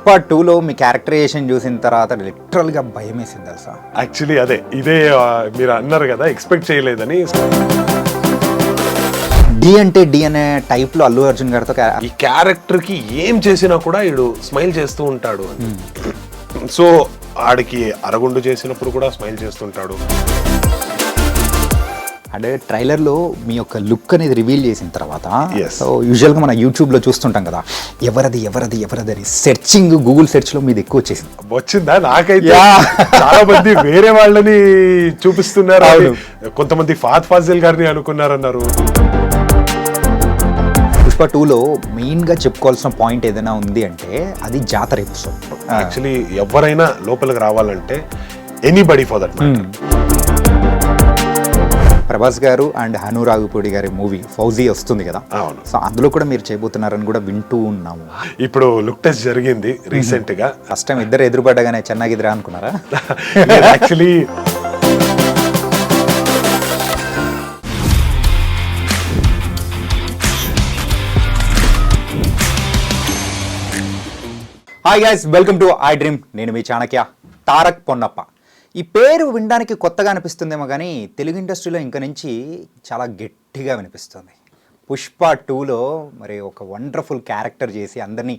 2లో మీ క్యారెక్టరైజేషన్ చూసిన తర్వాత లిటరల్గా భయం వేసింది తెలుసా. యాక్చువల్లీ ఇదే మీరు అన్నారు కదా, ఎక్స్పెక్ట్ చేయలేదని. డి అంటే డి అనే టైప్లో అల్లు అర్జున్ గారితో ఈ క్యారెక్టర్కి ఏం చేసినా కూడా వీడు స్మైల్ చేస్తూ ఉంటాడు అని. సో ఆడికి అరగుండు చేసినప్పుడు కూడా స్మైల్ చేస్తుంటాడు. అంటే ట్రైలర్లో మీ యొక్క లుక్ అనేది రివీల్ చేసిన తర్వాత Yes. సో యూజువల్గా మన యూట్యూబ్లో చూస్తుంటాం కదా, ఎవరది ఎవరది ఎవరది అని సెర్చింగ్ గూగుల్ సెర్చ్లో మీది ఎక్కువ వచ్చేసింది. వచ్చిందా? నాకైతే చాలా మంది వేరే వాళ్ళని చూపిస్తున్నారు. కొంతమంది ఫాద్ ఫాజిల్ గారిని అనుకున్నారన్నారు. పుష్ప 2లో మెయిన్గా చెప్పుకోవాల్సిన పాయింట్ ఏదైనా ఉంది అంటే అది జాతర ఎపిసోడ్. యాక్చువల్లీ ఎవరైనా లోపలికి రావాలంటే anybody for that matter. Prabhas గారు అండ్ హను రాఘుపూడి గారి మూవీ ఫౌజీ వస్తుంది కదా, అవును. సో అందులో కూడా మీరు చేయబోతున్నారని కూడా వింటూ ఉన్నాము. ఇప్పుడు లుక్ టెస్ట్ జరిగింది రీసెంట్ గా. ఫస్ట్ టైం ఇద్దరు ఎదురుపడ్డగానే చెన్నాగిద్రా అనుకున్నారా? Actually hi guys, welcome to I dream. నేను మీ చాణక్య. తారక్ పొన్నప్ప ఈ పేరు వినడానికి కొత్తగా అనిపిస్తుందేమో కానీ తెలుగు ఇండస్ట్రీలో ఇంక నుంచి చాలా గట్టిగా వినిపిస్తుంది. పుష్ప 2లో మరి ఒక వండర్ఫుల్ క్యారెక్టర్ చేసి అందరినీ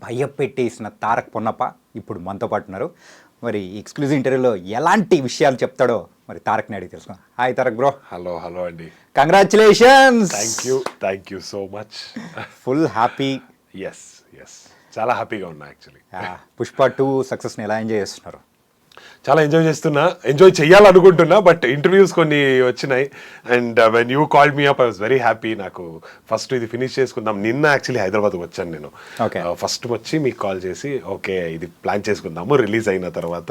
భయపెట్టేసిన తారక్ పొన్నప్ప ఇప్పుడు మనతో పాటు ఉన్నారు. మరి ఎక్స్క్లూజివ్ ఇంటర్వ్యూలో ఎలాంటి విషయాలు చెప్తాడో మరి తారక్ని అడిగి తెలుసుకో. Hi Tarak bro. హలో అండి. Congratulations. Thank you so much. Full happy. Yes చాలా హ్యాపీగా ఉన్నా యాక్చువల్లీ. పుష్ప 2 సక్సెస్ని ఎలా ఎంజాయ్ చేస్తున్నారు? చాలా ఎంజాయ్ చేయాలనుకుంటున్నా, బట్ ఇంటర్వ్యూస్ కొన్ని వచ్చినాయి. And when you called me up I was very happy. నాకు ఫస్ట్ ఇది ఫినిష్ చేసుకుందాం. నిన్న యాక్చువల్లీ హైదరాబాద్కి వచ్చాను నేను. ఫస్ట్ వచ్చి మీకు కాల్ చేసి ఓకే ఇది ప్లాన్ చేసుకుందాము, రిలీజ్ అయిన తర్వాత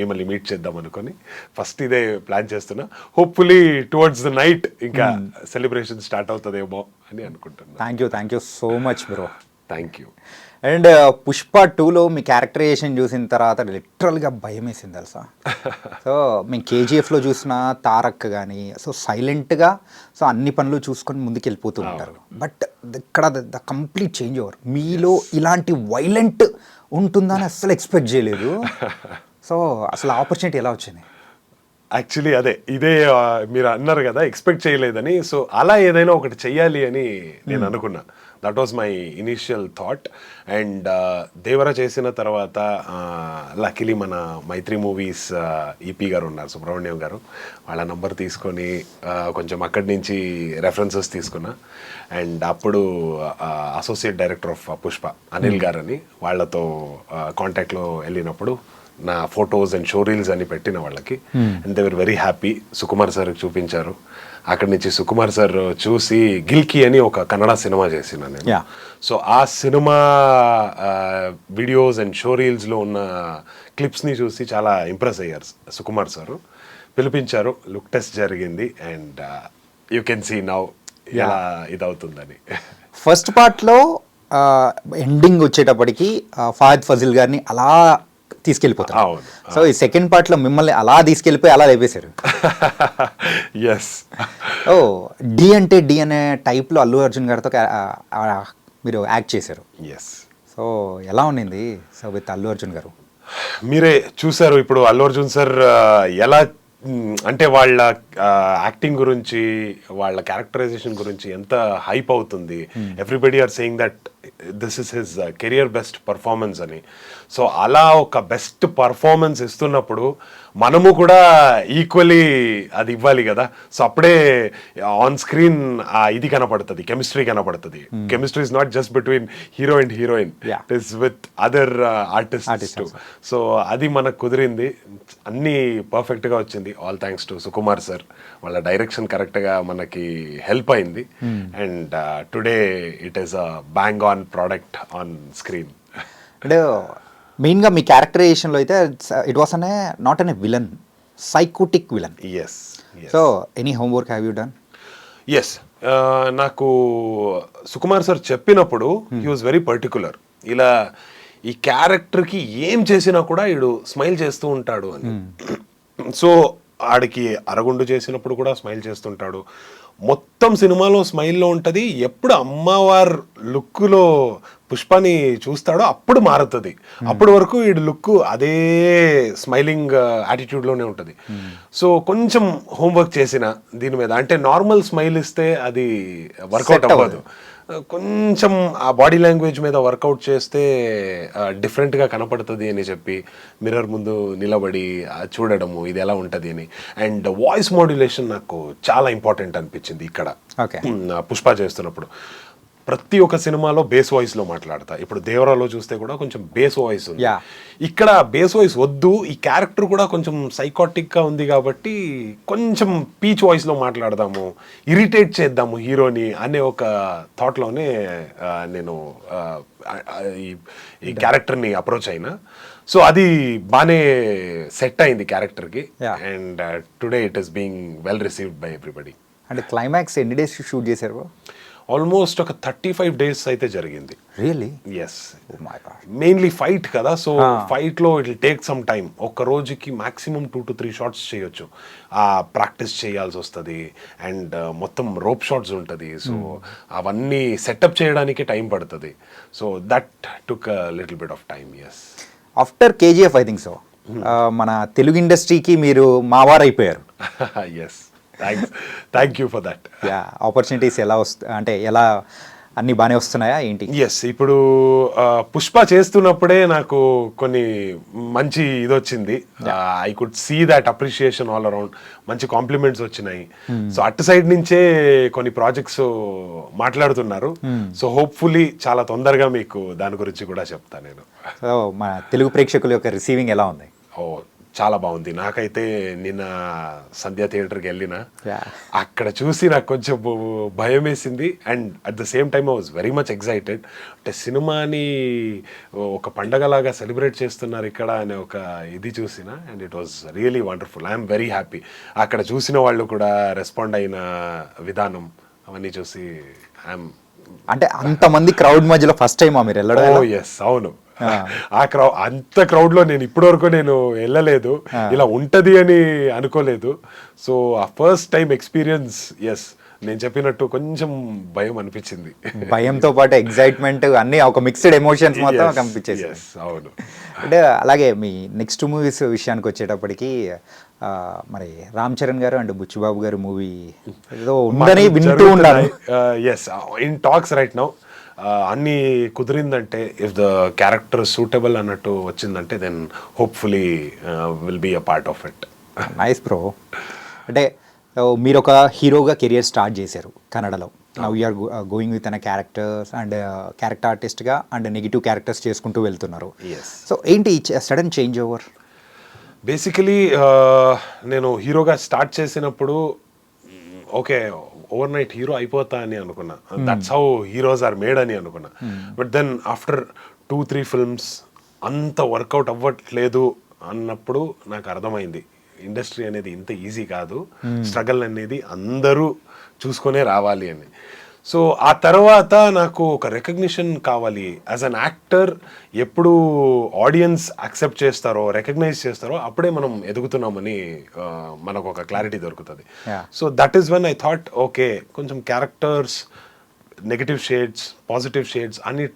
మిమ్మల్ని మీట్ చేద్దాం అనుకొని ఫస్ట్ ఇదే ప్లాన్ చేస్తున్నా. హోప్ఫుల్లీ టువర్డ్స్ ద నైట్ ఇంకా సెలబ్రేషన్ స్టార్ట్ అవుతుందేమో అని అనుకుంటున్నా. Thank you so much bro. Thank you. And Pushpa 2లో మీ క్యారెక్టరైజేషన్ చూసిన తర్వాత లిటరల్గా భయం వేసింది తెలుసా. సో మేము కేజీఎఫ్లో చూసిన తారక్ కానీ సో సైలెంట్గా సో అన్ని పనులు చూసుకొని ముందుకు వెళ్ళిపోతూ ఉంటారు. బట్ ఇక్కడ ద కంప్లీట్ చేంజ్ ఓవర్. మీలో ఇలాంటి వైలెంట్ ఉంటుందని అస్సలు ఎక్స్పెక్ట్ చేయలేదు. సో అసలు ఆపర్చునిటీ ఎలా వచ్చింది? యాక్చువల్లీ ఇదే మీరు అన్నారు కదా, ఎక్స్పెక్ట్ చేయలేదని. సో అలా ఏదైనా ఒకటి చెయ్యాలి అని నేను అనుకున్నా. That was my initial thought. And Devara చేసిన తర్వాత లక్కీలీ మన మైత్రి మూవీస్ ఈపీ గారు ఉన్నారు, సుబ్రహ్మణ్యం గారు, వాళ్ళ నంబర్ తీసుకొని కొంచెం అక్కడి నుంచి రెఫరెన్సెస్ తీసుకున్నా. అండ్ అప్పుడు associate director of Pushpa Anil గారు అని వాళ్ళతో కాంటాక్ట్లో వెళ్ళినప్పుడు నా ఫొటోస్ అండ్ షో రీల్స్ అని పెట్టిన వాళ్ళకి. And they were very happy. Sukumar sir చూపించారు. అక్కడి నుంచి సుకుమార్ సార్ చూసి గిల్కి అని ఒక కన్నడ సినిమా చేసిన నేను. సో ఆ సినిమా వీడియోస్ అండ్ షో రీల్స్లో ఉన్న క్లిప్స్ని చూసి చాలా ఇంప్రెస్ అయ్యారు సుకుమార్ సార్. పిలిపించారు, లుక్ టెస్ట్ జరిగింది. And you can see now ఎలా ఇదవుతుందని. ఫస్ట్ పార్ట్లో ఎండింగ్ వచ్చేటప్పటికి ఫాద్ ఫజిల్ గారిని అలా తీసుకెళ్ళిపోతారు. సో ఈ సెకండ్ పార్ట్లో మిమ్మల్ని అలా తీసుకెళ్ళిపోయి అలా లేపేశారు. ఎస్. ఓ డి అంటే డి అనే టైప్లో అల్లు అర్జున్ గారితో మీరు యాక్ట్ చేశారు. ఎస్. సో ఎలా ఉండింది సో విత్ అల్లు అర్జున్ గారు? మీరే చూసారు ఇప్పుడు అల్లు అర్జున్ సార్ ఎలా అంటే వాళ్ళ యాక్టింగ్ గురించి, వాళ్ళ క్యారెక్టరైజేషన్ గురించి ఎంత హైప్ అవుతుంది. Everybody are saying that this is his career best performance అని. సో అలా ఒక బెస్ట్ పర్ఫార్మెన్స్ ఇస్తున్నప్పుడు మనము కూడా ఈక్వలీ అది ఇవ్వాలి కదా. సో అప్పుడే ఆన్ స్క్రీన్ ఇది కనపడుతుంది, కెమిస్ట్రీ కనపడుతుంది. Chemistry is not just between hero and heroine, it is with other artist. So అది మనకు కుదిరింది, అన్నీ పర్ఫెక్ట్గా వచ్చింది. All thanks to Sukumar sir. వాళ్ళ డైరెక్షన్ కరెక్ట్గా మనకి హెల్ప్ అయింది. And today it is a bang on product on screen. అంటే మెయిన్గా మీ క్యారెక్టరైజేషన్లో అయితే it was not an villain, psychotic villain. Yes. So any homework have you done? Yes. నాకు సుకుమార్ సార్ చెప్పినప్పుడు హీ వాజ్ వెరీ పర్టికులర్. ఇలా ఈ క్యారెక్టర్కి ఏం చేసినా కూడా వీడు స్మైల్ చేస్తూ ఉంటాడు అని. సో ఆడికి అరగుండు చేసినప్పుడు కూడా స్మైల్ చేస్తుంటాడు. మొత్తం సినిమాలో స్మైల్లో ఉంటుంది. ఎప్పుడు అమ్మవారు లుక్లో పుష్పని చూస్తాడో అప్పుడు మారుతుంది. అప్పటి వరకు ఈ లుక్ అదే స్మైలింగ్ యాటిట్యూడ్లోనే ఉంటుంది. సో కొంచెం హోంవర్క్ చేసిన దీని మీద, అంటే నార్మల్ స్మైల్ ఇస్తే అది వర్కౌట్ అవ్వదు, కొంచెం ఆ బాడీ లాంగ్వేజ్ మీద వర్కౌట్ చేస్తే డిఫరెంట్గా కనపడుతుంది అని చెప్పి మిర్రర్ ముందు నిలబడి చూడడము ఇది ఎలా ఉంటుంది అని. అండ్ వాయిస్ మాడ్యులేషన్ నాకు చాలా ఇంపార్టెంట్ అనిపించింది ఇక్కడ పుష్ప చేస్తున్నప్పుడు. ప్రతి ఒక్క సినిమాలో బేస్ వాయిస్లో మాట్లాడతా. ఇప్పుడు దేవరాలో చూస్తే కూడా కొంచెం బేస్ వాయిస్ ఉంది, ఇక్కడ బేస్ వాయిస్ వద్దు. ఈ క్యారెక్టర్ కూడా కొంచెం సైకాటిక్గా ఉంది కాబట్టి కొంచెం పీచ్ వాయిస్లో మాట్లాడదాము, ఇరిటేట్ చేద్దాము హీరోని అనే ఒక థాట్లోనే నేను ఈ క్యారెక్టర్ని అప్రోచ్ అయినా. సో అది బాగానే సెట్ అయింది క్యారెక్టర్కి. And today it is being well received by everybody. అంటే క్లైమాక్స్ ఎన్ని డేస్ షూట్ చేశారు? ఆల్మోస్ట్ ఒక 35 days అయితే జరిగింది. రియల్లీ? ఎస్. మెయిన్లీ ఫైట్ కదా, సో ఫైట్లో it will take some time. ఒక్క రోజుకి మాక్సిమం 2 to 3 shots చేయొచ్చు. ప్రాక్టీస్ చేయాల్సి వస్తుంది అండ్ మొత్తం రోప్ షాట్స్ ఉంటుంది. సో అవన్నీ సెటప్ చేయడానికి టైం పడుతుంది. So that took little bit of time. Yes. After KGF I think so మన తెలుగు ఇండస్ట్రీకి మీరు మావారు అయిపోయారు. Yes, thank you for that. Opportunities ఎలా అంటే ఎలా అన్ని బాగానే వస్తున్నాయా ఏంటి? ఎస్, ఇప్పుడు పుష్ప చేస్తున్నప్పుడే నాకు కొన్ని మంచి ఇది వచ్చింది. I could see that appreciation all around. మంచి కాంప్లిమెంట్స్ వచ్చినాయి. సో అటు సైడ్ నుంచే కొన్ని ప్రాజెక్ట్స్ మాట్లాడుతున్నారు. సో హోప్ఫుల్లీ చాలా తొందరగా మీకు దాని గురించి కూడా చెప్తాను నేను. సో మన తెలుగు ప్రేక్షకుల యొక్క రిసీవింగ్ ఎలా ఉంది? చాలా బాగుంది. నాకైతే నిన్న సంధ్యా థియేటర్కి వెళ్ళిన అక్కడ చూసి నాకు కొంచెం భయం వేసింది. And at the same time I was very much excited. అంటే సినిమాని ఒక పండగలాగా సెలబ్రేట్ చేస్తున్నారు ఇక్కడ అనే ఒక ఇది చూసిన. And it was really wonderful. I'm very happy. అక్కడ చూసిన వాళ్ళు కూడా రెస్పాండ్ అయిన విధానం అవన్నీ చూసి ఐఎమ్. అంటే అంతమంది క్రౌడ్ మధ్యలో ఫస్ట్ టైం మీరు వెళ్ళడం? ఎస్, అవును. అంత క్రౌడ్ లో నేను ఇప్పటి వరకు నేను వెళ్ళలేదు, ఇలా ఉంటది అని అనుకోలేదు. సో ఆ ఫస్ట్ టైం ఎక్స్పీరియన్స్, ఎస్, నేను చెప్పినట్టు కొంచెం భయం అనిపించింది. భయంతో పాటు ఎక్సైట్మెంట్ అన్ని ఒక మిక్స్డ్ ఎమోషన్స్ మొత్తం కనిపించేసి. అవును. అంటే అలాగే మీ నెక్స్ట్ మూవీస్ విషయానికి వచ్చేటప్పటికి మరి రామ్ చరణ్ గారు అండ్ బుచ్చిబాబు గారు మూవీ ఏదో ఉందని వింటూ ఉన్నారు. Yes, in talks right now. అన్నీ కుదిరిందంటే, ఇఫ్ ద క్యారెక్టర్ సూటబుల్ అన్నట్టు వచ్చిందంటే, then hopefully will be a part of it. Nice bro. అంటే మీరు ఒక హీరోగా కెరియర్ స్టార్ట్ చేశారు కన్నడలో. Now you're going with an characters and character ఆర్టిస్ట్గా అండ్ నెగిటివ్ క్యారెక్టర్స్ చేసుకుంటూ వెళ్తున్నారు. సో ఏంటి సడన్ చేంజ్ ఓవర్? బేసికలీ నేను హీరోగా స్టార్ట్ చేసినప్పుడు ఓకే ఓవర్ నైట్ హీరో అయిపోతా అని అనుకున్నా. That's how heroes are made అని అనుకున్నా. బట్ దెన్ ఆఫ్టర్ 2-3 films అంత వర్కౌట్ అవ్వట్లేదు అన్నప్పుడు నాకు అర్థమైంది ఇండస్ట్రీ అనేది ఇంత ఈజీ కాదు, స్ట్రగల్ అనేది అందరూ చూసుకొనే రావాలి అని. సో ఆ తర్వాత నాకు ఒక రికగ్నిషన్ కావాలి యాజ్ అన్ యాక్టర్. ఎప్పుడు ఆడియన్స్ యాక్సెప్ట్ చేస్తారో, రికగ్నైజ్ చేస్తారో అప్పుడే మనం ఎదుగుతున్నామని మనకు ఒక క్లారిటీ దొరుకుతుంది. So that is when I thought okay, కొంచెం characters, negative shades, positive shades అన్ని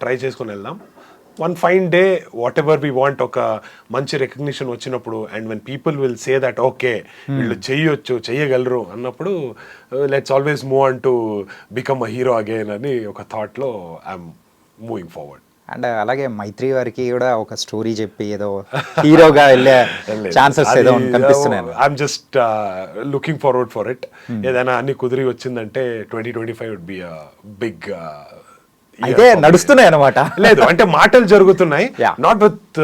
ట్రై చేసుకొని వెళ్దాం. One fine day whatever we want, ఒక మంచి రికగ్నిషన్ వచ్చినప్పుడు, and when people will say that okay వీళ్ళు చెయ్యగలరు అన్నప్పుడు, let's always move on to become a hero again అని ఒక థాట్లో ఐఎమ్ మూవింగ్ ఫార్వర్డ్. అండ్ అలాగే మైత్రి వారికి కూడా ఒక స్టోరీ చెప్పి ఏదో హీరోగా వెళ్ళే ఛాన్సెస్ ఏదో కనిపిస్తున్నాయి. I'm just looking forward for it. ఏదైనా అన్ని కుదిరి వచ్చిందంటే 2025 వుడ్ బి అ బిగ్. అయితే నడుస్తున్నాయి అన్నమాట. లేదు అంటే మాటలు జరుగుతున్నాయి, నాట్ విత్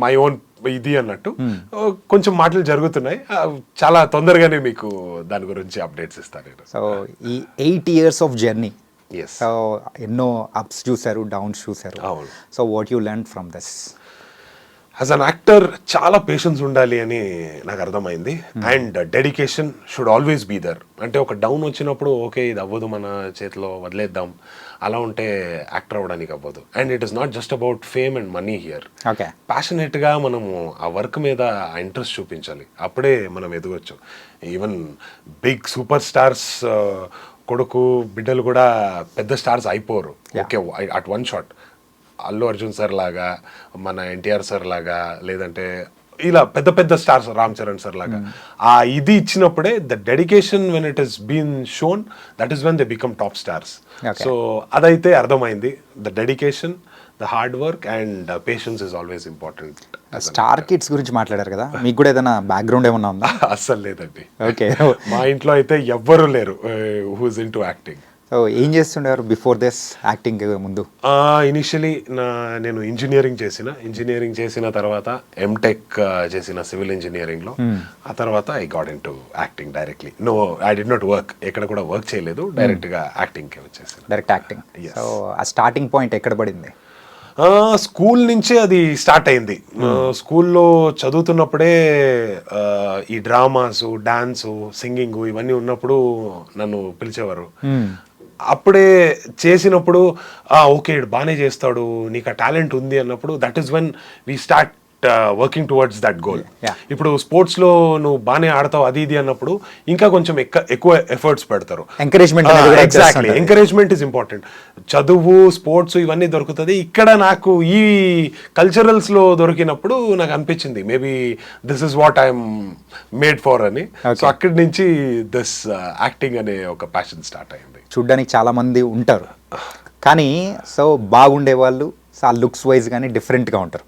మై ఓన్ ఇది అన్నట్టు. కొంచెం మాటలు జరుగుతున్నాయి. చాలా తొందరగానే మీకు దాని గురించి అప్డేట్స్ ఇస్తాను. సో ఈ 8 years ఆఫ్ జర్నీ, సో ఎన్నో అప్స్ చూసారు, డౌన్స్ చూసారు. So what you learn from this? As an actor చాలా పేషెన్స్ ఉండాలి అని నాకు అర్థమైంది. And dedication should always be there. అంటే ఒక డౌన్ వచ్చినప్పుడు ఓకే ఇది అవ్వదు మన చేతిలో వదిలేద్దాం అలా ఉంటే యాక్టర్ అవ్వడానికి అవ్వదు. And it is not just about fame and money here. ప్యాషనేట్గా మనము ఆ వర్క్ మీద ఆ ఇంట్రెస్ట్ చూపించాలి, అప్పుడే మనం ఎదగొచ్చు. ఈవెన్ బిగ్ సూపర్ స్టార్స్ కొడుకు బిడ్డలు కూడా పెద్ద స్టార్స్ అయిపోరు. Okay, at one shot Allu Arjun sir లాగా, మన ఎన్టీఆర్ సార్ లాగా, లేదంటే ఇలా పెద్ద పెద్ద స్టార్స్, రామ్ చరణ్ సార్ లాగా ఆ ఇది ఇచ్చినప్పుడే the dedication when it is been shown, that is when they become top stars. So అదైతే అర్థమైంది. The dedication, the hard work and patience is always important. Star kids గురించి మాట్లాడారు కదా, మీకు కూడా ఏదైనా బ్యాక్గ్రౌండ్ ఏమన్నా ఉందా? అస్సలు లేదండి. ఓకే. మా ఇంట్లో అయితే ఎవ్వరూ లేరు who is into acting. So ఏం చేస్తుండేవారు బిఫోర్ దిస్, యాక్టింగ్ ముందు? ఇనిషియలీ నేను ఇంజనీరింగ్ చేసిన తర్వాత ఎంటెక్ చేసిన సివిల్ ఇంజనీరింగ్లో. ఆ తర్వాత I got into acting directly. No, I did not work, ఎక్కడ కూడా వర్క్ చేయలేదు, డైరెక్ట్గా యాక్టింగ్కి వచ్చేసాను. Direct acting. సో ఆ స్టార్టింగ్ పాయింట్ ఎక్కడ పడింది? స్కూల్ నుంచే అది స్టార్ట్ అయింది. స్కూల్లో చదువుతున్నప్పుడే ఈ డ్రామాసు, డాన్సు, సింగింగ్ ఇవన్నీ ఉన్నప్పుడు నన్ను పిలిచేవారు. అప్పుడే చేసినప్పుడు ఓకే బాగానే చేస్తాడు, నీకు ఆ టాలెంట్ ఉంది అన్నప్పుడు that is when we start working towards that goal. ఇప్పుడు స్పోర్ట్స్లో నువ్వు బాగానే ఆడతావు అది ఇది అన్నప్పుడు ఇంకా కొంచెం ఎక్కువ ఎఫర్ట్స్ పెడతారు. Exactly, encouragement is important. చదువు, స్పోర్ట్స్ ఇవన్నీ దొరుకుతుంది. ఇక్కడ నాకు ఈ కల్చరల్స్లో దొరికినప్పుడు నాకు అనిపించింది maybe this is what I'm made for అని. సో అక్కడి నుంచి దిస్ యాక్టింగ్ అనే ఒక ప్యాషన్ స్టార్ట్ అయింది. చూడ్డానికి చాలా మంది ఉంటారు కానీ సో బాగుండే వాళ్ళు ఆ లుక్స్ వైజ్ కానీ డిఫరెంట్గా ఉంటారు.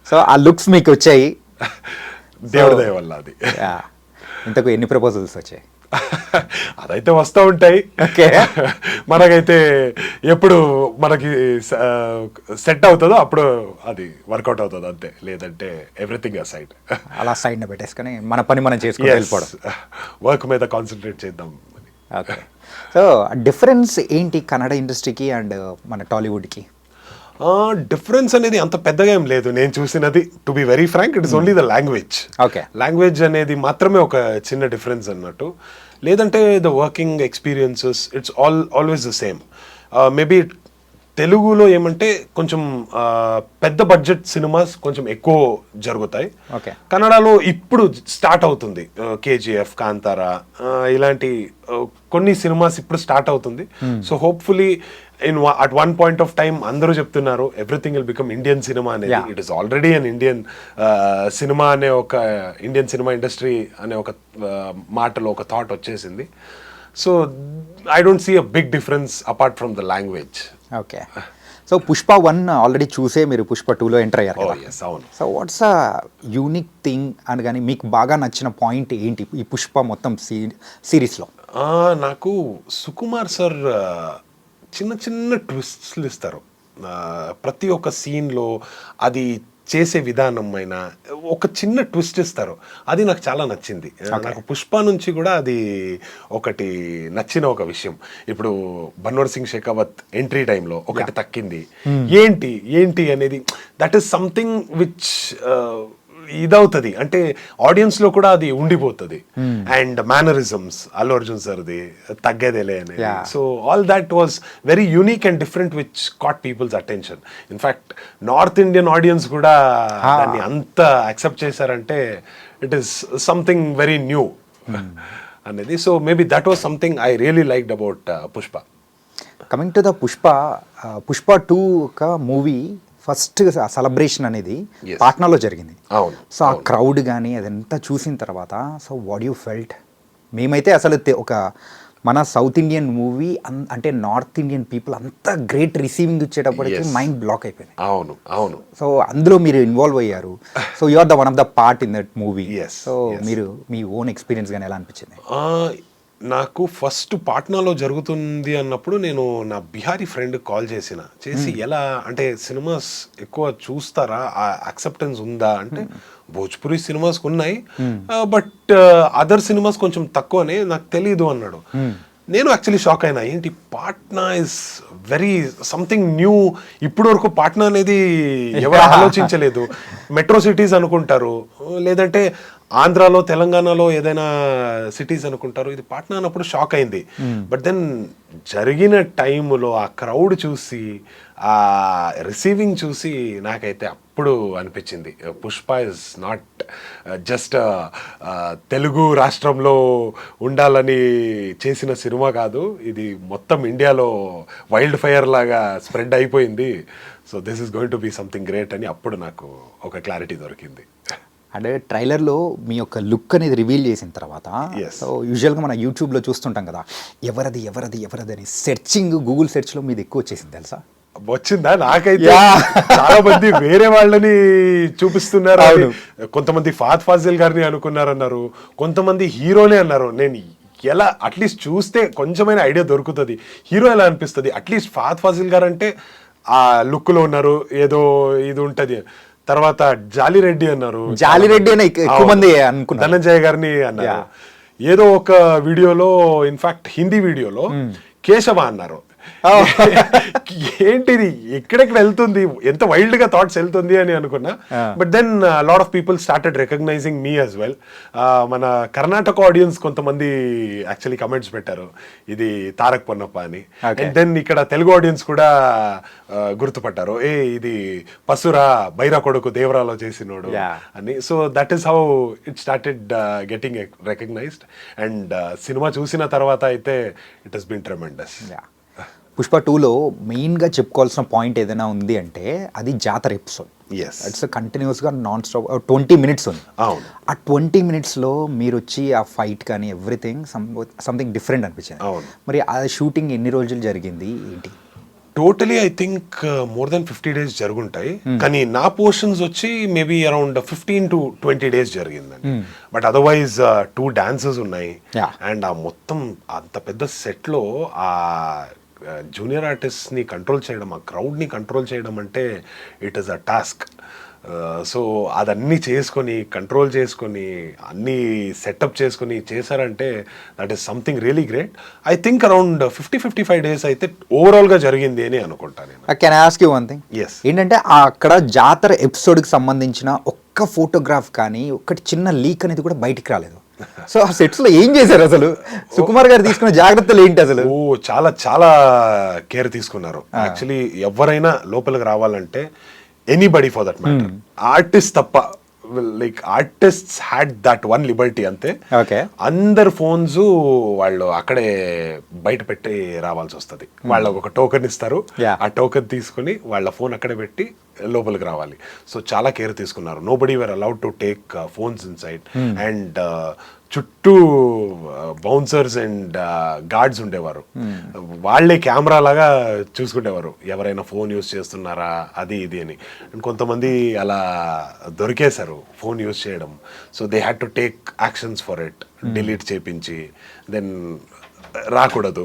సో ఆ లుక్స్ మీకు వచ్చాయి, దేవుడి దయ వల్ల. అది ఇంతకు ఎన్ని ప్రపోజల్స్ వచ్చాయి? అదైతే వస్తూ ఉంటాయి. ఓకే. మనకైతే ఎప్పుడు మనకి సెట్ అవుతుందో అప్పుడు అది వర్కౌట్ అవుతుంది అంతే, లేదంటే ఎవ్రీథింగ్ సైడ్ అలా సైడ్న పెట్టేసుకొని మన పని మనం చేసుకుని వెళ్ళిపోవడం, వర్క్ మీద కాన్సన్ట్రేట్ చేద్దాం. ఓకే. సో డిఫరెన్స్ ఏంటి కన్నడ ఇండస్ట్రీకి అండ్ మన టాలీవుడ్కి? డిఫరెన్స్ అనేది అంత పెద్దగా ఏం లేదు. నేను చూసినది, to be very frank, it is only the language. Okay. Language అనేది మాత్రమే ఒక చిన్న డిఫరెన్స్ అన్నట్టు. లేదంటే the working experiences it's always the same. Maybe తెలుగులో ఏమంటే కొంచెం పెద్ద బడ్జెట్ సినిమాస్ కొంచెం ఎక్కువ జరుగుతాయి. కన్నడలో ఇప్పుడు స్టార్ట్ అవుతుంది, కేజీఎఫ్, కాంతారా ఇలాంటి కొన్ని సినిమాస్ ఇప్పుడు స్టార్ట్ అవుతుంది. So hopefully at one point of time అందరూ చెప్తున్నారు everything will become Indian cinema అనేది. It is already an Indian cinema అనే ఒక ఇండియన్ సినిమా ఇండస్ట్రీ అనే ఒక మాటలో ఒక థాట్ వచ్చేసింది. So I don't see a big difference apart from the language. Okay. So Pushpa 1 already చూసే మీరు పుష్ప 2లో ఎంటర్ అయ్యారు కదా. అవును. So what's a unique thing అని కానీ మీకు బాగా నచ్చిన పాయింట్ ఏంటి ఈ పుష్ప మొత్తం సిరీస్లో? నాకు సుకుమార్ సార్ చిన్న చిన్న ట్విస్ట్లు ఇస్తారు ప్రతి ఒక్క సీన్లో. అది చేసే విధానం అయినా ఒక చిన్న ట్విస్ట్ ఇస్తారు, అది నాకు చాలా నచ్చింది. నాకు పుష్ప నుంచి కూడా అది ఒకటి నచ్చిన ఒక విషయం. ఇప్పుడు బన్వర్ సింగ్ షెకావత్ ఎంట్రీ టైంలో ఒకటి తక్కింది, ఏంటి అనేది దట్ ఈస్ సంథింగ్ విచ్ ఇదవుతుంది, అంటే ఆడియన్స్ లో కూడా అది ఉండిపోతుంది. అండ్ మేనరిజమ్స్ అల్లు అర్జున్ సార్ది తగ్గేదేలే అనేది. So all that was very unique and different which caught people's attention. In fact north Indian audience కూడా దాన్ని అంత యాక్సెప్ట్ చేశారంటే it is something very new అనేది. So maybe that was something I really liked about Pushpa. Coming to the Pushpa 2 ఒక movie first celebration అనేది పాట్నాలో జరిగింది. So ఆ crowd కానీ అదంతా చూసిన తర్వాత సో వాట్ యూ ఫెల్ట్? మేమైతే అసలు ఒక మన సౌత్ ఇండియన్ మూవీ అంటే నార్త్ ఇండియన్ పీపుల్ అంతా గ్రేట్ రిసీవింగ్ ఇచ్చేటప్పటికి మైండ్ బ్లాక్ అయిపోయింది. అవును. సో అందులో మీరు ఇన్వాల్వ్ అయ్యారు. So you are the one of the part in that movie. So మీరు మీ ఓన్ ఎక్స్పీరియన్స్ కానీ ఎలా అనిపించింది? నాకు ఫస్ట్ పాట్నాలో జరుగుతుంది అన్నప్పుడు నేను నా బిహారీ ఫ్రెండ్ కాల్ చేసి ఎలా అంటే సినిమాస్ ఎక్కువ చూస్తారా, ఆ యాక్సెప్టెన్స్ ఉందా అంటే భోజ్పురి సినిమాస్ ఉన్నాయి బట్ అదర్ సినిమాస్ కొంచెం తక్కువనే, నాకు తెలీదు అన్నాడు. నేను యాక్చువల్లీ షాక్ అయినా, ఏంటి Patna is very something new. ఇప్పటి వరకు పాట్నా అనేది ఎవరు ఆలోచించలేదు. మెట్రో సిటీస్ అనుకుంటారు, లేదంటే ఆంధ్రాలో తెలంగాణలో ఏదైనా సిటీస్ అనుకుంటారు. ఇది పాట్నా అన్నప్పుడు షాక్ అయింది. బట్ దెన్ జరిగిన టైంలో ఆ క్రౌడ్ చూసి, ఆ రిసీవింగ్ చూసి నాకైతే అప్పుడు అనిపించింది Pushpa is not just Telugu రాష్ట్రంలో ఉండాలని చేసిన సినిమా కాదు, ఇది మొత్తం ఇండియాలో వైల్డ్ ఫైర్ లాగా స్ప్రెడ్ అయిపోయింది. So this is going to be something great అని అప్పుడు నాకు ఒక క్లారిటీ దొరికింది. అంటే ట్రైలర్లో మీ యొక్క లుక్ అనేది రివీల్ చేసిన తర్వాత Yes. సో యూజువల్గా మన యూట్యూబ్లో చూస్తుంటాం కదా, ఎవరది ఎవరది ఎవరది అని సెర్చింగ్ గూగుల్ సెర్చ్లో మీది ఎక్కువ వచ్చేసింది తెలుసా? వచ్చిందా? నాకైతే Yeah. చాలా మంది వేరే వాళ్ళని చూపిస్తున్నారు. అవును. కొంతమంది ఫాద్ ఫాజిల్ గారిని అనుకున్నారన్నారు, కొంతమంది హీరోనే అన్నారు. నేను ఎలా అట్లీస్ట్ చూస్తే కొంచెమైన ఐడియా దొరుకుతుంది, హీరో ఎలా అనిపిస్తుంది. అట్లీస్ట్ ఫాద్ ఫాజిల్ గారు అంటే ఆ లుక్ లో ఉన్నారు, ఏదో ఇది ఉంటది. తర్వాత జాలిరెడ్డి అన్నారు, జాలిరెడ్డి అని ఎక్కువ మంది అనుకున్నారు. ధనంజయ గారిని అన్నారు. Yeah. ఏదో ఒక వీడియోలో, ఇన్ఫాక్ట్ హిందీ వీడియోలో కేశవ అన్నారు. ఏంటిది, ఎక్కడెక్కడ వెళ్తుంది, ఎంత వైల్డ్ గా థాట్స్ వెళ్తుంది అని అనుకున్నా. But then lot of people started recognising me as well. మన కర్ణాటక ఆడియన్స్ కొంతమంది యాక్చువల్లీ కమెంట్స్ పెట్టారు, ఇది తారక్ పొన్నప్ప అని. అండ్ దెన్ ఇక్కడ తెలుగు ఆడియన్స్ కూడా గుర్తుపట్టారు, ఇది పసురా బైరా కొడుకు దేవరాలో చేసినోడు అని. So that is how it started getting recognised. And సినిమా చూసిన తర్వాత అయితే it has been tremendous. Pushpa 2లో మెయిన్గా చెప్పుకోవాల్సిన పాయింట్ ఏదైనా ఉంది అంటే అది జాతర ఎపిసోడ్. Yes. ఇట్స్ కంటిన్యూస్గా నాన్ స్టాప్ 20 minutes ఉంది. అవును. ఆ 20 minutesలో మీరు వచ్చి ఆ ఫైట్ కానీ ఎవ్రీథింగ్ సంథింగ్ డిఫరెంట్ అనిపించింది. అవును. మరి ఆ షూటింగ్ ఎన్ని రోజులు జరిగింది ఏంటి? Totally I think more than 50 days జరుగుంటాయి. కానీ నా పోర్షన్స్ వచ్చి మేబీ అరౌండ్ 15 to 20 days జరిగిందండి. బట్ అదర్వైజ్ 2 dances ఉన్నాయి. అండ్ ఆ మొత్తం అంత పెద్ద సెట్లో ఆ జూనియర్ ఆర్టిస్ట్ని కంట్రోల్ చేయడం, ఆ క్రౌడ్ని కంట్రోల్ చేయడం అంటే it is a task. So అదన్నీ చేసుకొని, కంట్రోల్ చేసుకొని, అన్నీ సెటప్ చేసుకొని చేశారంటే that is something really great. I think around 50-55 days అయితే ఓవరాల్గా జరిగింది అని అనుకుంటాను నేను. Can I ask you one thing? Yes. ఏంటంటే అక్కడ జాతర ఎపిసోడ్కి సంబంధించిన ఒక్క ఫోటోగ్రాఫ్ కానీ ఒక్కటి చిన్న లీక్ అనేది కూడా బయటికి రాలేదు. సో ఆ సెట్స్ లో ఏం చేశారు అసలు? సుకుమార్ గారు తీసుకున్న జాగ్రత్తలు ఏంటి అసలు? చాలా చాలా కేర్ తీసుకున్నారు. యాక్చువల్లీ ఎవరైనా లోపలికి రావాలంటే, anybody for that matter, artist తప్ప, like artists had that one liberty అంతే. ఓకే. అందరు ఫోన్స్ వాళ్ళు అక్కడే బయట పెట్టి రావాల్సి వస్తుంది. వాళ్ళకు ఒక టోకెన్ ఇస్తారు, ఆ టోకెన్ తీసుకుని వాళ్ళ ఫోన్ అక్కడే పెట్టి లోపలికి రావాలి. సో చాలా కేర్ తీసుకున్నారు. Nobody were allowed to take phones inside. And చుట్టూ బౌన్సర్స్ అండ్ గార్డ్స్ ఉండేవారు. వాళ్ళే కెమెరా లాగా చూసుకునేవారు, ఎవరైనా ఫోన్ యూస్ చేస్తున్నారా అది ఇది అని. అండ్ కొంతమంది అలా దొరికేశారు ఫోన్ యూస్ చేయడం. So they had to take actions for it. Delete చేపించి దెన్ రాకూడదు,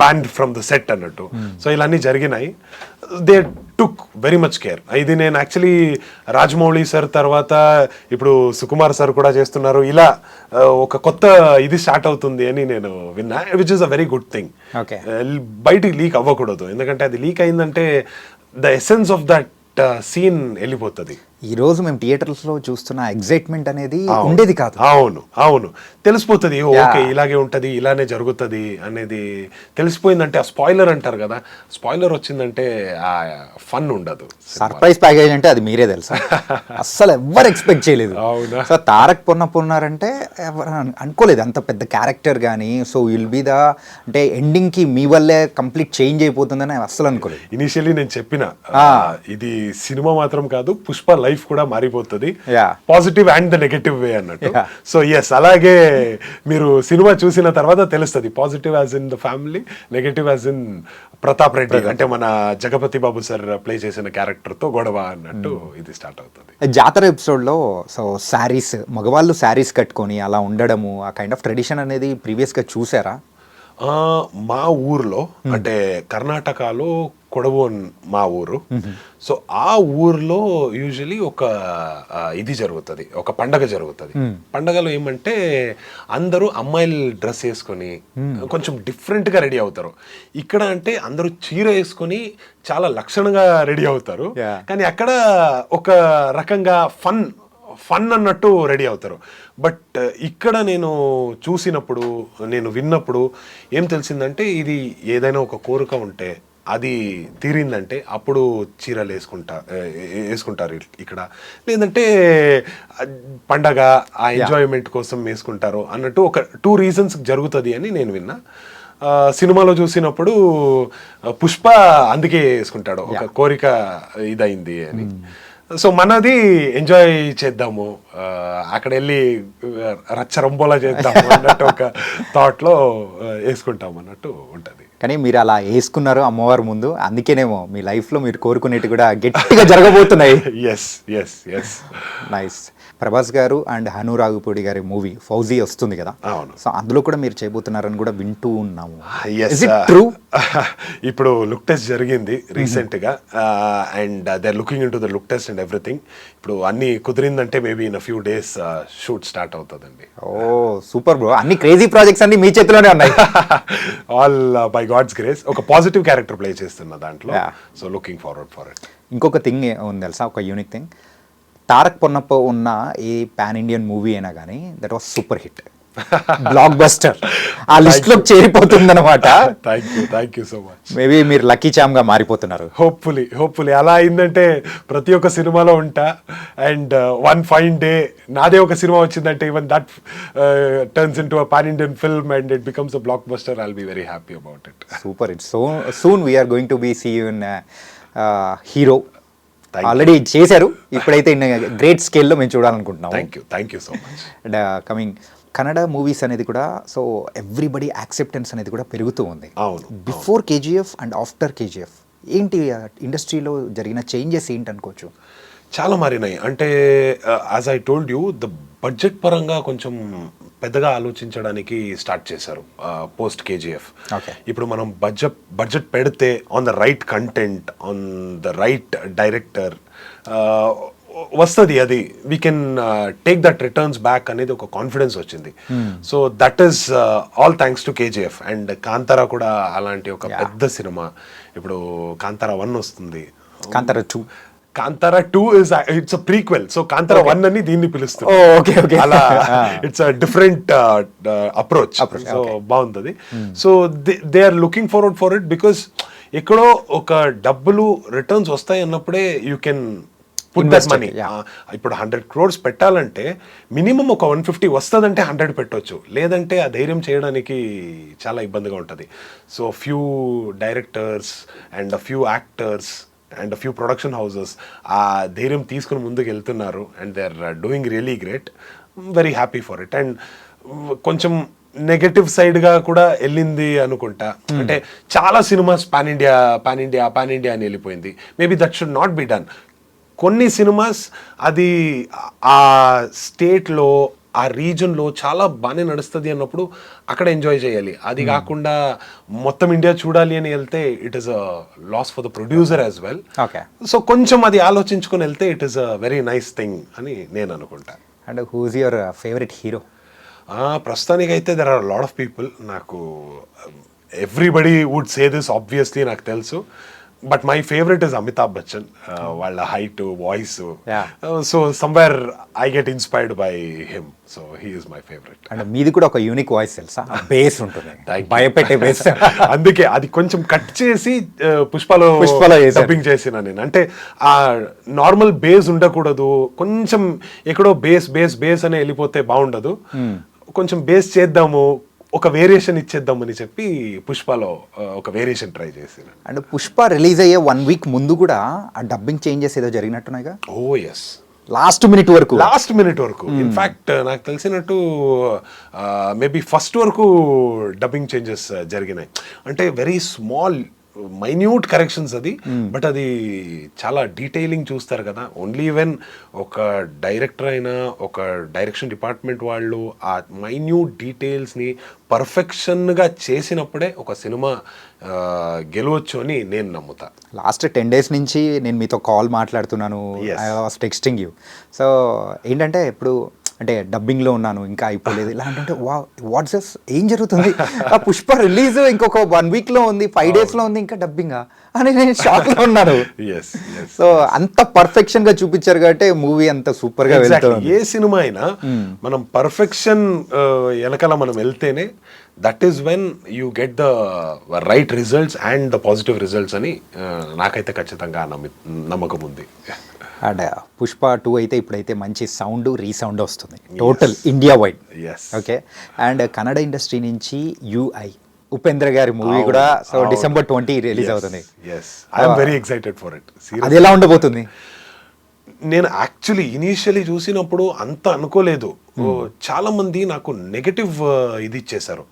బ్యాన్ ఫ్రమ్ ద సెట్ అన్నట్టు. సో ఇలాన్నీ జరిగినాయి. They took very much care. ఇది నేను యాక్చువల్లీ రాజమౌళి సార్ తర్వాత ఇప్పుడు సుకుమార్ సార్ కూడా చేస్తున్నారు. ఇలా ఒక కొత్త ఇది స్టార్ట్ అవుతుంది అని నేను విన్నా, which is a very good thing. బయటికి లీక్ అవ్వకూడదు, ఎందుకంటే అది లీక్ అయిందంటే the essence of that scene వెళ్ళిపోతుంది. ఈ రోజు మేము థియేటర్స్ లో చూస్తున్న ఎగ్జైట్మెంట్ అనేది ఉండేది కాదు. అవును అవును, తెలిసిపోతుంది. ఓకే ఇలాగే ఉంటది, ఇలానే జరుగుతుంది అనేది తెలిసిపోయిందంటే, ఆ స్పాయిలర్ అంటారు కదా, స్పాయిలర్ వచ్చిందంటే ఆ ఫన్ ఉండదు. సర్ప్రైజ్ ప్యాకేజ్ అంటే అది మీరే తెలుసా, అస్సలు ఎవ్వరు ఎక్స్పెక్ట్ చేయలేదు. అవునా? సో తారక్ పొన్నప్ప ఉన్నారంటే ఎవరు అనుకోలేదు అంత పెద్ద క్యారెక్టర్ కానీ. సో విల్ బి ద అంటే ఎండింగ్ కి మీ వల్లే కంప్లీట్ చేంజ్ అయిపోతుందని అస్సలు అనుకోలేదు. ఇనిషియల్లీ నేను చెప్పిన ఇది సినిమా మాత్రం కాదు, పుష్ప లైఫ్ కూడా మారిపోతుంది, పాజిటివ్ అండ్ ద నెగటివ్ వే అన్నట్టు. సో ఎస్, అలాగే మీరు సినిమా చూసిన తర్వాత తెలుస్తుంది. Positive as in the family, negative as in Pratap Reddy, అంటే మన జగపతి బాబు సార్ ప్లే చేసిన క్యారెక్టర్ తో గొడవ అన్నట్టు ఇది స్టార్ట్ అవుతుంది. జాతర ఎపిసోడ్ లో సో శారీస్, మగవాళ్ళు శారీస్ కట్టుకొని అలా ఉండడము, ఆ కైండ్ ఆఫ్ ట్రెడిషన్ అనేది ప్రీవియస్ గా చూసారా? మా ఊర్లో అంటే కర్ణాటకలో కొడవు మా ఊరు. సో ఆ ఊర్లో యూజువలీ ఒక ఇది జరుగుతుంది, ఒక పండగ జరుగుతుంది. పండగలో ఏమంటే అందరూ అమ్మాయిలు డ్రెస్ వేసుకొని కొంచెం డిఫరెంట్ గా రెడీ అవుతారు. ఇక్కడ అంటే అందరూ చీర వేసుకొని చాలా లక్షణంగా రెడీ అవుతారు, కానీ అక్కడ ఒక రకంగా ఫన్ అన్నట్టు రెడీ అవుతారు. బట్ ఇక్కడ నేను చూసినప్పుడు, నేను విన్నప్పుడు ఏం తెలిసిందంటే, ఇది ఏదైనా ఒక కోరిక ఉంటే అది తీరిందంటే అప్పుడు చీరలు వేసుకుంటారు ఇక్కడ, లేదంటే పండగ ఆ ఎంజాయ్మెంట్ కోసం వేసుకుంటారు అన్నట్టు ఒక 2 రీజన్స్ జరుగుతుంది అని నేను విన్నా. సినిమాలో చూసినప్పుడు పుష్ప అందుకే వేసుకుంటాడు, ఒక కోరిక ఇదైంది అని. సో మనది ఎంజాయ్ చేద్దాము, అక్కడ వెళ్ళి రచ్చరంబోలా చేద్దాము అన్నట్టు ఒక థాట్లో వేసుకుంటాం అన్నట్టు ఉంటుంది. కానీ మీరు అలా వేసుకున్నారు అమ్మవారి ముందు, అందుకేనేమో మీ లైఫ్లో మీరు కోరుకునేవి కూడా గట్టిగా జరగబోతున్నాయి. Yes yes yes. Nice. Prabhas గారు అండ్ హను రాఘుపూడి గారి మూవీ ఫౌజీ వస్తుంది కదా, అవును. సో అందులో కూడా మీరు చేయబోతున్నారని కూడా వింటూ ఉన్నాము. Yes, true? ఇప్పుడు లుక్ టెస్ట్ జరిగింది రీసెంట్ గా, and they are looking into the look test and everything. ఇప్పుడు అన్ని కుదిరిందంటే maybe in few days shoot start అవుతుందండి. ఓ సూపర్ బ్రో, అన్ని క్రేజీ ప్రాజెక్ట్స్ అన్ని మీ చేతిలోనే ఉన్నాయి. All by God's grace. ఒక పాజిటివ్ క్యారెక్టర్ ప్లే చేస్తున్న దాంట్లో, so looking forward for it. ఇంకొక థింగ్ ఉంది తెలుసా, ఒక యూనిక్ థింగ్, తారక్ పొన్నప్ప ఉన్న ఏ పాన్ ఇండియన్ మూవీ అయినా కానీ that was super hit, block buster, ఆ లిస్ట్ లో చేరిపోతుంది అనమాట. Thank you so much. Maybe మీరు లక్కీ చామ్ గా మారిపోతున్నారు. హోప్ఫుల్లీ అలా అయిందంటే ప్రతి ఒక్క సినిమాలో ఉంటా, అండ్ వన్ ఫైన్ డే నాదే ఒక సినిమా వచ్చిందంటే even that turns into a pan Indian film and it becomes a blockbuster, I'll be very happy about it. Super hit. So soon we're going to be see you in hero. Already చేశారు, ఇప్పుడైతే in great స్కేల్లో మేము చూడాలనుకుంటున్నాం. Thank you so much. And coming Kannada movies అనేది కూడా, so everybody acceptance అనేది కూడా పెరుగుతూ ఉంది. అవును. Before KGF and after KGF ఏంటి ఇండస్ట్రీలో జరిగిన చేంజెస్ ఏంటి అనుకోవచ్చు? చాలా మారినాయి. అంటే as I told you, the budget పరంగా కొంచెం పెద్దగా ఆలోచించడానికి స్టార్ట్ చేశారు పోస్ట్ కేజీఎఫ్. ఇప్పుడు మనం బడ్జెట్ పెడితే on the right content, on the right director వస్తుంది, అది we can take that returns back అనేది ఒక కాన్ఫిడెన్స్ వచ్చింది. So that is all thanks to KGF. And Kantara కూడా అలాంటి ఒక పెద్ద సినిమా. ఇప్పుడు కాంతారా 1 వస్తుంది, Kantara 2 it's a prequel. So Kantara 1 అని దీన్ని పిలుస్తుంది. అలా it's a different approach. So బాగుంటుంది. So they are looking forward for it, because ఎక్కడో ఒక డబ్బులు రిటర్న్స్ వస్తాయి అన్నప్పుడే you can put that money. ఇప్పుడు 100 crores పెట్టాలంటే మినిమం ఒక 150 వస్తుందంటే 100 పెట్టవచ్చు, లేదంటే ఆ ధైర్యం చేయడానికి చాలా ఇబ్బందిగా ఉంటుంది. So few directors and few actors and few production houses ఆ ధైర్యం తీసుకుని ముందుకు వెళ్తున్నారు, and they are doing really great. Very happy for it. And కొంచెం నెగటివ్ సైడ్గా కూడా వెళ్ళింది అనుకుంటా. అంటే చాలా సినిమాస్ పాన్ ఇండియా అని వెళ్ళిపోయింది. Maybe that should not be done. కొన్ని సినిమాస్ అది ఆ స్టేట్లో, ఆ రీజన్లో చాలా బాగానే నడుస్తుంది అన్నప్పుడు అక్కడ ఎంజాయ్ చేయాలి. అది కాకుండా మొత్తం ఇండియా చూడాలి అని వెళ్తే it is a loss for the producer as well. So కొంచెం అది ఆలోచించుకొని వెళ్తే it is a very nice thing అని నేను అనుకుంటా. And who is your favourite hero? ప్రస్తుతానికైతే there are lot of people. నాకు everybody would say this obviously, నాకు తెలుసు. But my favourite is Amitabh Bachchan. వాళ్ళ height, voice, so somewhere I get inspired by him. So he is my favourite. And మీది కూడా ఒక unique voice తెలుసా, base ఉంటుంది, భయపెట్టే బేస్. అందుకే అది కొంచెం కట్ చేసి పుష్పలో డబ్బింగ్ చేసిన నేను. అంటే ఆ నార్మల్ బేస్ ఉండకూడదు, కొంచెం ఎక్కడో బేస్ అనే వెళ్ళిపోతే బాగుండదు. కొంచెం బేస్ చేద్దాము, ఒక వేరియేషన్ ఇచ్చేద్దామని చెప్పి పుష్పలో ఒక వేరియేషన్ ట్రై చేసిన. అండ్ పుష్ప రిలీజ్ అయ్యే 1 week ముందు కూడా ఆ డబ్బింగ్ చేంజెస్ ఏదో జరిగినట్టున్నాయిగా. ఓ ఎస్, లాస్ట్ మినిట్ వరకు. ఇన్ఫాక్ట్ నాకు తెలిసినట్టు మేబీ ఫస్ట్ వరకు డబ్బింగ్ చేంజెస్ జరిగినాయి. అంటే వెరీ స్మాల్ మైన్యూట్ కరెక్షన్స్ అది, బట్ అది చాలా డీటెయిలింగ్ చూస్తారు కదా. ఓన్లీ వెన్ ఒక డైరెక్టర్ అయినా, ఒక డైరెక్షన్ డిపార్ట్మెంట్ వాళ్ళు ఆ మైన్యూట్ డీటెయిల్స్ని పర్ఫెక్షన్గా చేసినప్పుడే ఒక సినిమా గెలవచ్చు అని నేను నమ్ముతా. లాస్ట్ 10 days నుంచి నేను మీతో కాల్ మాట్లాడుతున్నాను, I was texting you. So ఏంటంటే ఇప్పుడు అంటే డబ్బింగ్లో ఉన్నాను, ఇంకా అయిపోలేదు ఇలా అంటే వాట్స్ ఏం జరుగుతుంది? ఆ పుష్ప రిలీజ్ ఇంకొక 1 weekలో ఉంది, 5 daysలో ఉంది, ఇంకా డబ్బింగా అని నేను షాక్ లో ఉన్నాను. Yes, yes. సో అంత పర్ఫెక్షన్ గా చూపించారు కాబట్టి మూవీ అంత సూపర్ గా వెళ్తుంది. ఏ సినిమా అయినా మనం పర్ఫెక్షన్ వెనకాల మనం వెళ్తేనే that is when you get the right results and the positive results అని నాకైతే ఖచ్చితంగా నమ్మకం ఉంది. అండ్ పుష్ప 2 అయితే ఇప్పుడైతే మంచి సౌండ్ రీసౌండ్ వస్తుంది total India wide. Yes. Okay, and Kannada industry నుంచి UI ఉపేంద్ర గారి మూవీ కూడా సో December 20 రిలీజ్ అవుతుంది. I'm very excited for it. అది ఎలా ఉండబోతుంది? నేను యాక్చువల్లీ ఇనీషియలీ చూసినప్పుడు అంత అనుకోలేదు. చాలా మంది నాకు నెగటివ్ ఇది ఇచ్చేశారు.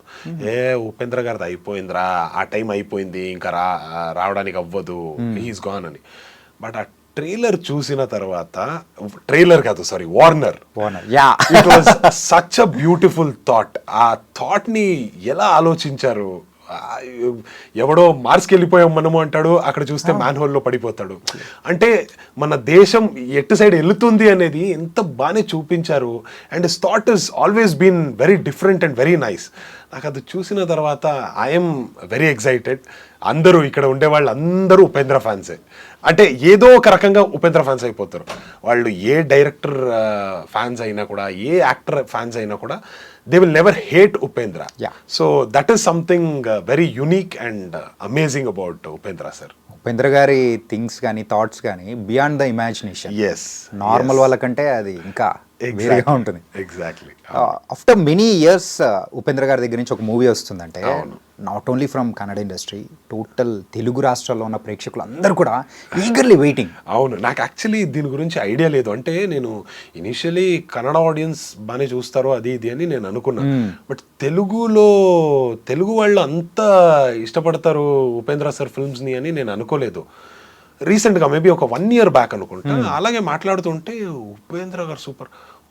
ఉపేంద్ర గారిది అయిపోయిందిరా, ఆ టైం అయిపోయింది, ఇంకా రావడానికి అవ్వదు, హీస్ గాన్ అని. బట్ ఆ ట్రైలర్ చూసిన తర్వాత, ట్రైలర్ కాదు sorry Warner, it was such a beautiful thought. ఆ థాట్ ని ఎలా ఆలోచించారు, ఎవడో మార్స్కి వెళ్ళిపోయాం మనము అంటాడు, అక్కడ చూస్తే మ్యాన్ హోల్లో పడిపోతాడు. అంటే మన దేశం ఎటు సైడ్ వెళుతుంది అనేది ఎంత బాగానే చూపించారు. And thought is always been very different and very nice. నాకు అది చూసిన తర్వాత ఐఎమ్ వెరీ ఎక్సైటెడ్. అందరూ ఇక్కడ ఉండే వాళ్ళు అందరూ ఉపేంద్ర ఫ్యాన్సే. అంటే ఏదో ఒక రకంగా ఉపేంద్ర ఫ్యాన్స్ అయిపోతారు వాళ్ళు. ఏ డైరెక్టర్ ఫ్యాన్స్ అయినా కూడా, ఏ యాక్టర్ ఫ్యాన్స్ అయినా కూడా, they will never hate Upendra. Yeah. So that is something very unique and amazing about Upendra sir. Upendra గారి థింగ్స్ కానీ థాట్స్ కానీ beyond the imagination. Yes. Normal వాళ్ళకంటే అది ఇంకా వేరేగా ఉంటుంది. Exactly. After many years Upendra గారి దగ్గర నుంచి ఒక మూవీ వస్తుందంటే not only from Kannada industry, total Telugu రాష్ట్రాల్లో ఉన్న ప్రేక్షకులు అందరూ కూడా ఈగర్లీ వెయిటింగ్. అవును, నాకు యాక్చువల్లీ దీని గురించి ఐడియా లేదు. అంటే నేను ఇనిషియలీ కన్నడ ఆడియన్స్ బాగానే చూస్తారు అది ఇది అని నేను అనుకున్నాను. బట్ తెలుగు వాళ్ళు అంత ఇష్టపడతారు ఉపేంద్ర సార్ ఫిల్మ్స్ని అని నేను అనుకోలేదు. రీసెంట్గా మేబీ ఒక 1 year బ్యాక్ అనుకుంటా అలాగే మాట్లాడుతుంటే ఉపేంద్ర గారు సూపర్,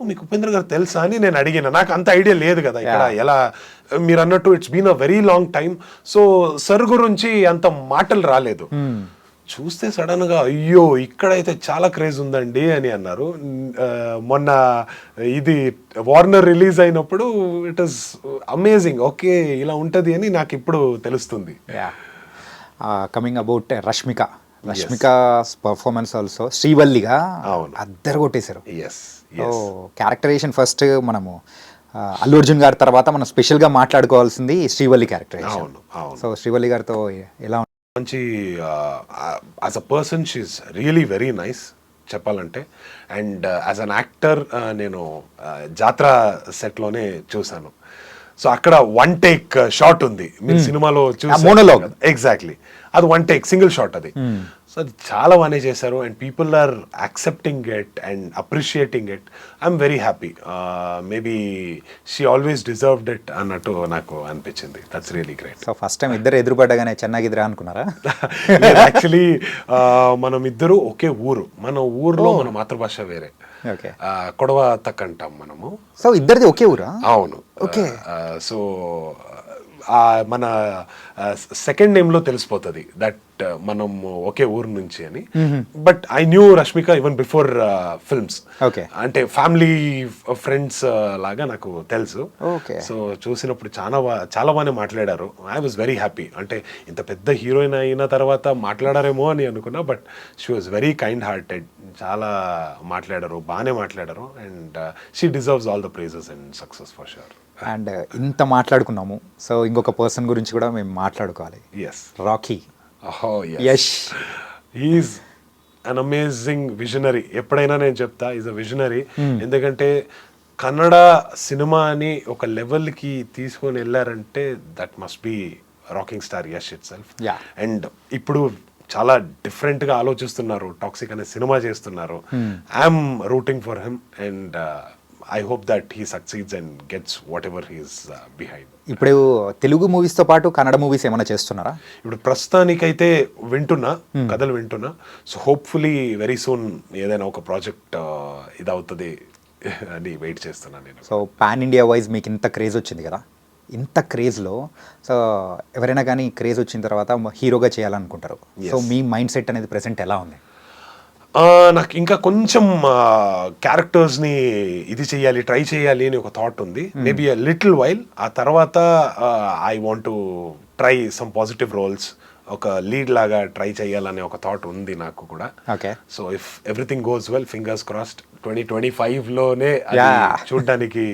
మీకు ఉపేంద్ర గారు తెలుసా అని నేను అడిగిన. నాకు అంత ఐడియా లేదు కదా ఇక్కడ ఎలా, మీరు అన్నట్టు it's been a very long time. So sir గురించి అంత మాటలు రాలేదు. చూస్తే సడన్ గా అయ్యో ఇక్కడైతే చాలా క్రేజ్ ఉందండి అని అన్నారు. మొన్న ఇది వార్నర్ రిలీజ్ అయినప్పుడు ఇట్ ఈస్ అమేజింగ్. ఓకే, ఇలా ఉంటది అని నాకు ఇప్పుడు తెలుస్తుంది. Coming about Rashmika performance also శ్రీవల్లిగా అద్దరు కొట్టేశారు. క్యారెక్టరైజేషన్ ఫస్ట్ మనము అల్లు అర్జున్ గారి తర్వాత మనం స్పెషల్ గా మాట్లాడుకోవాల్సింది శ్రీవల్లి క్యారెక్టరైజేషన్. సో శ్రీవల్లి గారితో ఎలా మంచి as a person she is really very nice చెప్పాలంటే. అండ్ యాజ్ అన్ యాక్టర్ నేను జాత్ర సెట్లోనే చూశాను. సో అక్కడ 1 take షాట్ ఉంది, మీరు సినిమాలో చూసారు. ఎగ్జాక్ట్లీ, అది 1 take సింగిల్ షాట్ అది. సో అది చాలా బాగానే చేశారు. And people are accepting it and appreciating it. I'm very happy. Maybe she always deserved it అన్నట్టు నాకు అనిపించింది. That's really great. So first time ఇద్దరు ఎదురుపడ్డగానే చెన్నాగిద్రా అనుకున్నారా? యాక్చువల్లీ మనం ఇద్దరు ఒకే ఊరు. మన ఊర్లో మన మాతృభాష వేరే, కొడవ తక్ అంటాం మనము. సో ఇద్దరిది ఒకే ఊరా? అవును. ఓకే. సో మన సెకండ్ నేమ్లో తెలిసిపోతుంది దట్ మనం ఒకే ఊరు నుంచి అని. But I knew Rashmika even before films. అంటే ఫ్యామిలీ ఫ్రెండ్స్ లాగా నాకు తెలుసు. సో చూసినప్పుడు చాలా బాగానే మాట్లాడారు. I was very happy. అంటే ఇంత పెద్ద హీరోయిన్ అయిన తర్వాత మాట్లాడారేమో అని అనుకున్నా, but she was very kind hearted. చాలా మాట్లాడారు, బాగానే మాట్లాడారు. And she deserves all the prizes and success for sure. And ఇంత మాట్లాడుకున్నాము, సో ఇంకొక పర్సన్ గురించి కూడా మేము మాట్లాడుకోవాలి. Rocky. Yash, he's an amazing visionary. ఎప్పుడైనా నేను చెప్తా ఈజ్ అ విజనరీ. ఎందుకంటే కన్నడ సినిమాని ఒక లెవెల్కి తీసుకొని వెళ్ళారంటే that must be rocking star Yash itself. And ఇప్పుడు చాలా డిఫరెంట్గా ఆలోచిస్తున్నారు. టాక్సిక్ అనే సినిమా చేస్తున్నారు. I'm rooting for him and I hope that he succeeds and gets whatever he is behind. ఇప్పుడు తెలుగు మూవీస్ తో పాటు కన్నడ మూవీస్ ఏమైనా చేస్తున్నారా? ఇప్పుడు ప్రస్తుతానికైతే కథలు వింటున్నా. సో హోప్ఫుల్లీ వెరీ సూన్ ఏదైనా ఒక ప్రాజెక్ట్ ఇదవుతుంది అని వెయిట్ చేస్తున్నాను నేను. సో పాన్ ఇండియా వైజ్ మీకు ఇంత క్రేజ్ వచ్చింది కదా, ఇంత క్రేజ్లో సో ఎవరైనా కానీ క్రేజ్ వచ్చిన తర్వాత హీరోగా చేయాలనుకుంటారు. సో మీ మైండ్ సెట్ అనేది ప్రెసెంట్ ఎలా ఉంది? నాకు ఇంకా కొంచెం క్యారెక్టర్స్ని ఇది చేయాలి, ట్రై చేయాలి అని ఒక థాట్ ఉంది. Maybe a little while. ఆ తర్వాత I want to try some positive roles ఒక లీడ్ లాగా ట్రై చేయాలనే ఒక థాట్ ఉంది నాకు కూడా. Okay. So if everything goes well, fingers crossed 2025లోనే అది Yeah. చూడడానికి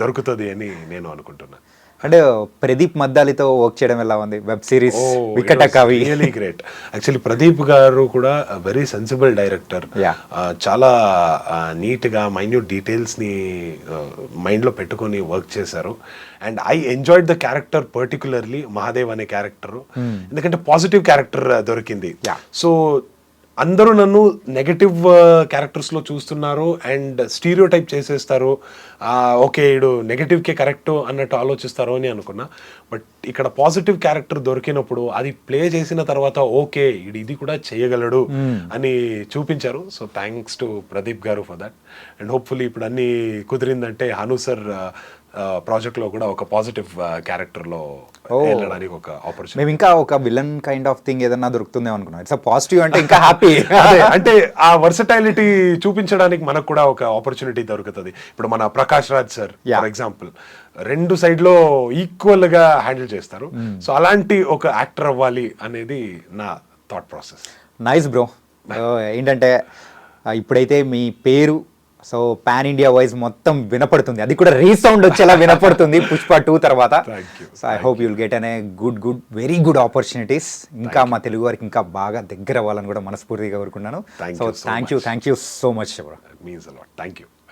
దొరుకుతుంది అని నేను అనుకుంటున్నా. అంటే ప్రదీప్ మద్దాలితో వర్క్ చేయడం ఎలా ఉంది? వెబ్ సిరీస్ వికట కవి. Really great. యాక్చువల్లీ ప్రదీప్ గారు కూడా వెరీ సెన్సిబుల్ డైరెక్టర్. Yeah. చాలా నీట్గా మైన్యూట్ డీటెయిల్స్ని మైండ్లో పెట్టుకొని వర్క్ చేశారు. And I enjoyed the character particularly, Mahadev అనే క్యారెక్టర్. ఎందుకంటే పాజిటివ్ క్యారెక్టర్ దొరికింది. Yeah. సో అందరూ నన్ను నెగటివ్ క్యారెక్టర్స్లో చూస్తున్నారు అండ్ స్టీరియో టైప్ చేసేస్తారు. ఓకే ఈడు నెగటివ్కే కరెక్ట్ అన్నట్టు ఆలోచిస్తారు అని అనుకున్నా. బట్ ఇక్కడ పాజిటివ్ క్యారెక్టర్ దొరికినప్పుడు అది ప్లే చేసిన తర్వాత ఓకే ఇది కూడా చేయగలడు అని చూపించారు. సో థ్యాంక్స్ టు ప్రదీప్ గారు ఫర్ దట్. అండ్ హోప్ఫుల్లీ ఇప్పుడు అన్ని కుదిరిందంటే హను సార్ ప్రాజెక్ట్లో కూడా ఒక పాజిటివ్ క్యారెక్టర్లో వెళ్ళడానికి ఒక ఆపర్చునిటీ. మేము ఇంకా ఒక విలన్ కైండ్ ఆఫ్ థింగ్ ఏదన్నా దొరుకుతుందేమో అనుకున్నాం. ఇట్స్ పాజిటివ్ అంటే ఇంకా హ్యాపీ. అంటే ఆ వర్సటైలిటీ చూపించడానికి మనకు కూడా ఒక ఆపర్చునిటీ దొరుకుతుంది. ఇప్పుడు మన Prakash Raj sir for example 2 సైడ్లో ఈక్వల్ గా హ్యాండిల్ చేస్తారు. సో అలాంటి ఒక యాక్టర్ అవ్వాలి అనేది నా థాట్ ప్రాసెస్. Nice bro. ఏంటంటే ఇప్పుడైతే మీ పేరు సో పాన్ ఇండియా వైజ్ మొత్తం వినపడుతుంది, అది కూడా రీసౌండ్ వచ్చేలా వినపడుతుంది పుష్ప 2 తర్వాత. So I hope you'll get అనే గుడ్ వెరీ గుడ్ ఆపర్చునిటీస్. ఇంకా మా తెలుగు వారికి ఇంకా బాగా దగ్గర అవ్వాలని కూడా మనస్ఫూర్తిగా కోరుకున్నాను. So thank you so much bro. Means a lot. Thank you.